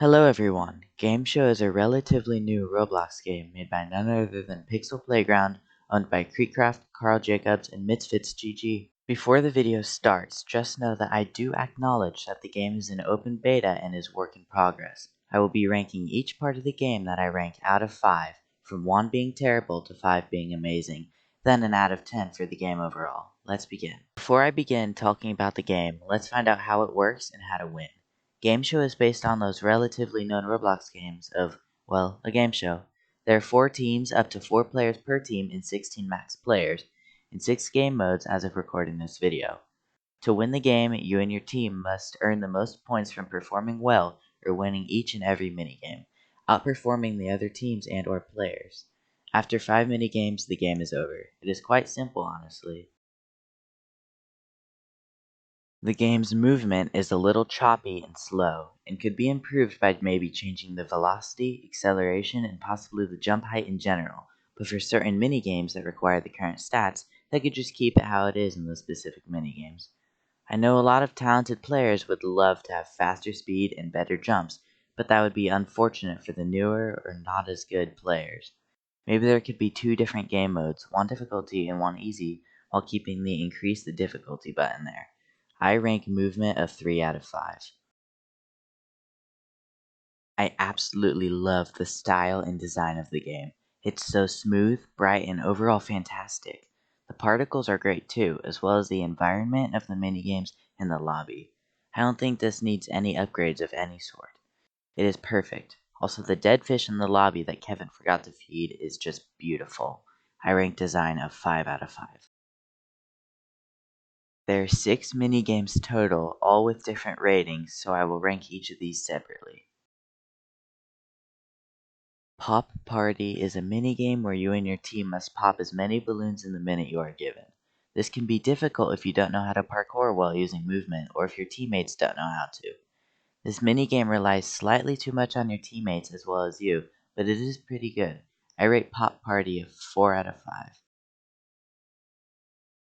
Hello everyone, Gameshow is a relatively new Roblox game made by none other than Pickle Playground, owned by Kreekcraft, Karl Jacobs, and Misfits GG. Before the video starts, just know that I do acknowledge that the game is in open beta and is work in progress. I will be ranking each part of the game that I rank out of 5, from 1 being terrible to 5 being amazing, then an out of 10 for the game overall. Let's begin. Before I begin talking about the game, let's find out how it works and how to win. Gameshow is based on those relatively known Roblox games of, well, a game show. There are 4 teams, up to 4 players per team, and 16 max players, in 6 game modes as of recording this video. To win the game, you and your team must earn the most points from performing well or winning each and every minigame, outperforming the other teams and or players. After 5 minigames, the game is over. It is quite simple, honestly. The game's movement is a little choppy and slow, and could be improved by maybe changing the velocity, acceleration, and possibly the jump height in general, but for certain minigames that require the current stats, they could just keep it how it is in those specific minigames. I know a lot of talented players would love to have faster speed and better jumps, but that would be unfortunate for the newer or not as good players. Maybe there could be 2 different game modes, one difficulty and one easy, while keeping the increase the difficulty button there. I rank movement a 3 out of 5. I absolutely love the style and design of the game. It's so smooth, bright, and overall fantastic. The particles are great too, as well as the environment of the minigames and the lobby. I don't think this needs any upgrades of any sort. It is perfect. Also, the dead fish in the lobby that Kevin forgot to feed is just beautiful. I rank design a 5 out of 5. There are 6 minigames total, all with different ratings, so I will rank each of these separately. Pop Party is a minigame where you and your team must pop as many balloons in the minute you are given. This can be difficult if you don't know how to parkour while using movement, or if your teammates don't know how to. This minigame relies slightly too much on your teammates as well as you, but it is pretty good. I rate Pop Party a 4 out of 5.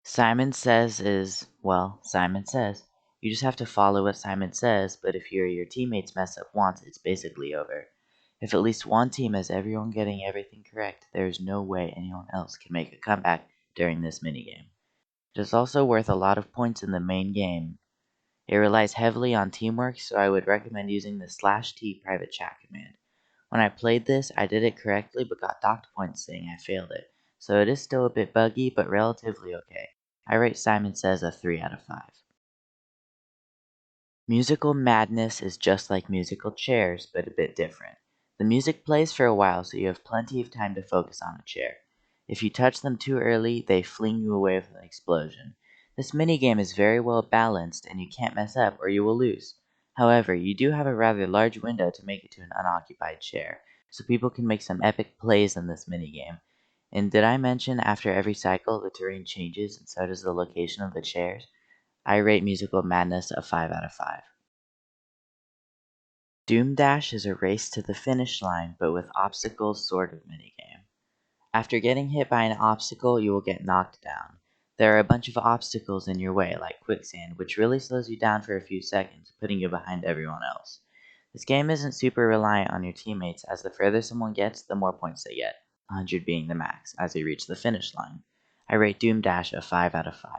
Simon Says is, well, Simon Says. You just have to follow what Simon says, but if you or your teammates mess up once, it's basically over. If at least one team has everyone getting everything correct, there is no way anyone else can make a comeback during this minigame. It is also worth a lot of points in the main game. It relies heavily on teamwork, so I would recommend using the /T private chat command. When I played this, I did it correctly but got docked points saying I failed it, so it is still a bit buggy but relatively okay. I rate Simon Says a 3 out of 5. Musical Madness is just like musical chairs, but a bit different. The music plays for a while, so you have plenty of time to focus on a chair. If you touch them too early, they fling you away with an explosion. This minigame is very well balanced, and you can't mess up or you will lose. However, you do have a rather large window to make it to an unoccupied chair, so people can make some epic plays in this minigame. And did I mention after every cycle the terrain changes and so does the location of the chairs? I rate Musical Madness a 5 out of 5. Doom Dash is a race to the finish line, but with obstacles sort of minigame. After getting hit by an obstacle, you will get knocked down. There are a bunch of obstacles in your way, like quicksand, which really slows you down for a few seconds, putting you behind everyone else. This game isn't super reliant on your teammates, as the further someone gets, the more points they get, 100 being the max, as they reach the finish line. I rate Doom Dash a 5 out of 5.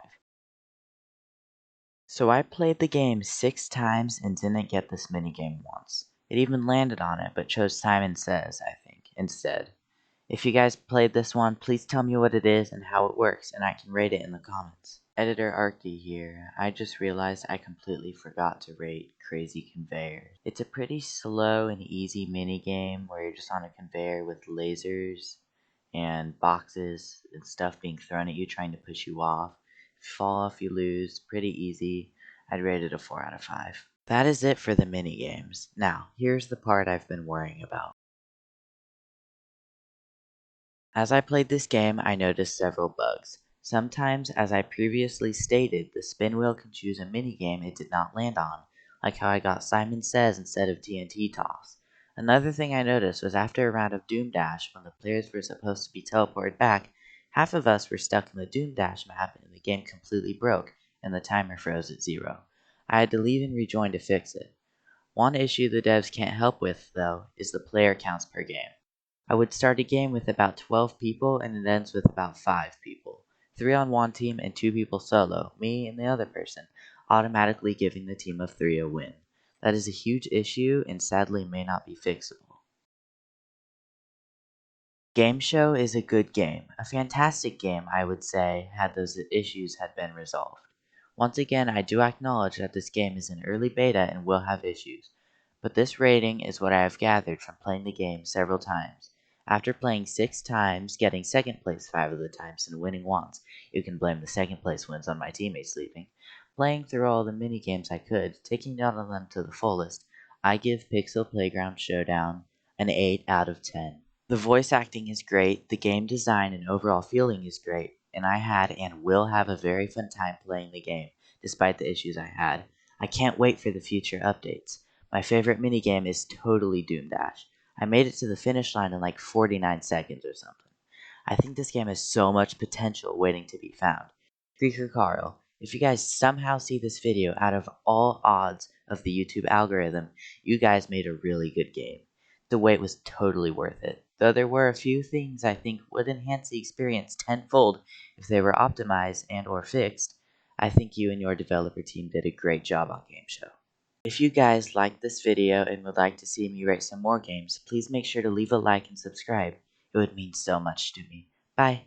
So I played the game 6 times and didn't get this minigame once. It even landed on it, but chose Simon Says, I think, instead. If you guys played this one, please tell me what it is and how it works, and I can rate it in the comments. Editor Arky here. I just realized I completely forgot to rate Crazy Conveyor. It's a pretty slow and easy minigame where you're just on a conveyor with lasers and boxes and stuff being thrown at you trying to push you off. If you fall off, you lose. Pretty easy. I'd rate it a 4 out of 5. That is it for the minigames. Now, here's the part I've been worrying about. As I played this game, I noticed several bugs. Sometimes, as I previously stated, the spin wheel can choose a minigame it did not land on, like how I got Simon Says instead of TNT Toss. Another thing I noticed was after a round of Doom Dash, when the players were supposed to be teleported back, half of us were stuck in the Doom Dash map and the game completely broke, and the timer froze at 0. I had to leave and rejoin to fix it. One issue the devs can't help with, though, is the player counts per game. I would start a game with about 12 people and it ends with about 5 people. 3 on one team and 2 people solo, me and the other person, automatically giving the team of 3 a win. That is a huge issue and sadly may not be fixable. Gameshow is a good game, a fantastic game I would say had those issues had been resolved. Once again, I do acknowledge that this game is in early beta and will have issues, but this rating is what I have gathered from playing the game several times. After playing 6 times, getting second place 5 of the times, and winning once, you can blame the second place wins on my teammates leaving. Playing through all the mini games I could, taking none of them to the fullest, I give Pixel Playground Showdown an 8 out of 10. The voice acting is great, the game design and overall feeling is great, and I had and will have a very fun time playing the game, despite the issues I had. I can't wait for the future updates. My favorite minigame is totally Doom Dash. I made it to the finish line in like 49 seconds or something. I think this game has so much potential waiting to be found. Kreek or Karl, if you guys somehow see this video out of all odds of the YouTube algorithm, you guys made a really good game. The wait was totally worth it, though there were a few things I think would enhance the experience tenfold if they were optimized and or fixed. I think you and your developer team did a great job on Gameshow. If you guys liked this video and would like to see me rate some more games, please make sure to leave a like and subscribe. It would mean so much to me. Bye!